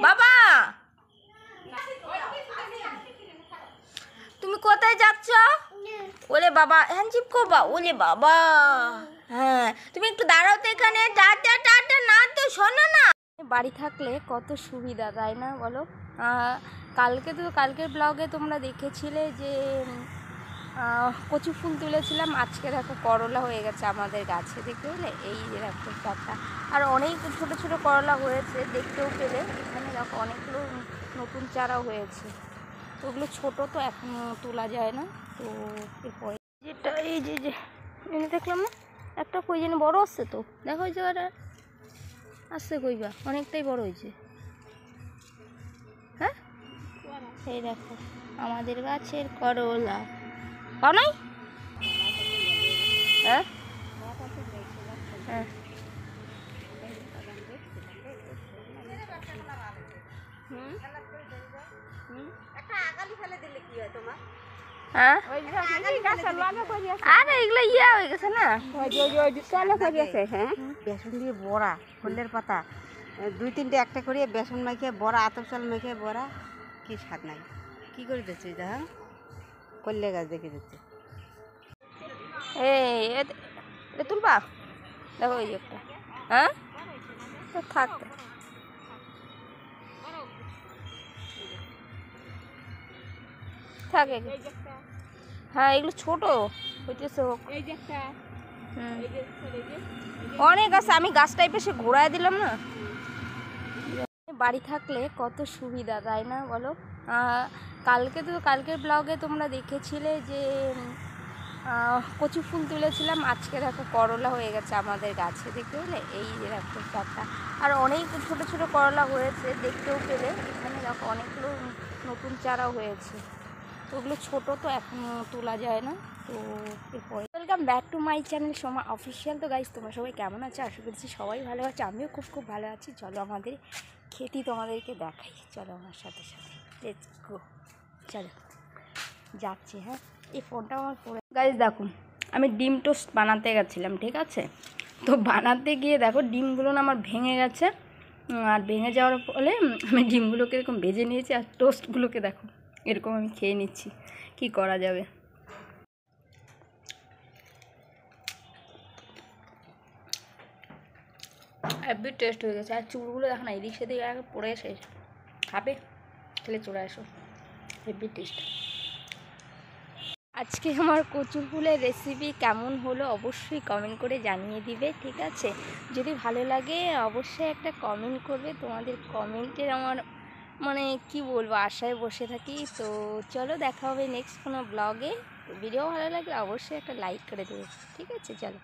বাবা তুমি কোথায় যাচ্ছ? ওলে বাবা হ্যান্ডজিপ করবা? ওলে বাবা হ্যাঁ তুমি একটু দাঁড়াও তো এখানে। টাটা টাটা না তো শোনো না। বাড়ি থাকলে কত সুবিধা তাই না বলো? কালকের ব্লগে তোমরা দেখেছিলে যে কচু ফুল তুলেছিলাম। আজকে দেখো করলা হয়ে গেছে আমাদের গাছে, দেখতে পেলে? এই যে দেখো চারটা, আর অনেক ছোট ছোট করলা হয়েছে দেখতেও পেলে। এখানে দেখো অনেকগুলো নতুন চারা হয়েছে, তো ওগুলো ছোটো তো এখন তোলা যায় না। তো এরপরে যেটা এই যে এনে দেখলাম না একটা কই যেন বড়ো আসছে, তো দেখো ওই জায়গাটা আসছে কইবা অনেকটাই বড় হয়েছে। হ্যাঁ এই দেখো আমাদের গাছের করলা পাও নাই? হ্যাঁ হ্যাঁ আরে এগুলো ইয়া হয়ে গেছে না, বেসন দিয়ে বড়া, ফুলের পাতা 2-3টে একটা করে বেসন মেখে বড়া, আতপ চাল মেখে বড়া, কি স্বাদ নাই। কি করে দিচ্ছি দেখা করলে গাছ দেখে দিচ্ছে। এই তুলবা দেখো ওই একটা। হ্যাঁ তো থাক থাকে। হ্যাঁ এগুলো ছোট হইতেছে হোক। অনেক আছে, আমি গাছ টাইপের সে ঘোরায় দিলাম না। বাড়ি থাকলে কত সুবিধা তাই না বলো? কালকের ব্লগে তোমরা দেখেছিলে যে কচু ফুল তুলেছিলাম। আজকে দেখো করলা হয়ে গেছে আমাদের গাছে, দেখতে পেলে? এই যে দেখো চারটা, আর অনেক ছোট ছোট করলা হয়েছে দেখতেও পেলে। এখানে দেখো অনেকগুলো নতুন চারা হয়েছে, তো ওগুলো ছোটো তো এখন তোলা যায় না। তো এরপরে welcome back to my channel Soma official. তো গাইজ তোমরা সবাই কেমন আছো? আশা করছি সবাই ভালো আছে, আমিও খুব ভালো আছি। চলো আমাদের খেতি তোমাদেরকে দেখাই, চলো আমার সাথে সাথে লেটস গো। চলো যাচ্ছি। হ্যাঁ এই ফোনটা আমার পরে গাইজ দেখো আমি ডিম টোস্ট বানাতে গেছিলাম, ঠিক আছে? তো বানাতে গিয়ে দেখো ডিমগুলো না আমার ভেঙে গেছে, আর ভেঙে যাওয়ার ফলে আমি ডিমগুলোকে এরকম ভেজে নিয়েছি, আর টোস্টগুলোকে দেখো এরকম আমি খেয়ে নিচ্ছি। কি করা যাবে? হেভি টেস্ট হয়ে গেছে। আর চুলগুলো দেখো না এদিক সেদিক আগে পড়ে এসে খাবে, খেলে চলে আসো। Heavy taste. আজকে আমার কচু ফুলের রেসিপি কেমন হলো অবশ্যই কমেন্ট করে জানিয়ে দিবে, ঠিক আছে? যদি ভালো লাগে অবশ্যই একটা কমেন্ট করবে। তোমাদের কমেন্টের আমার মানে কি বলবো, আশায় বসে থাকি। তো চলো দেখা হবে নেক্সট কোনো ব্লগে। ভিডিও ভালো লাগলে অবশ্যই একটা লাইক করে দেবে, ঠিক আছে? চলো।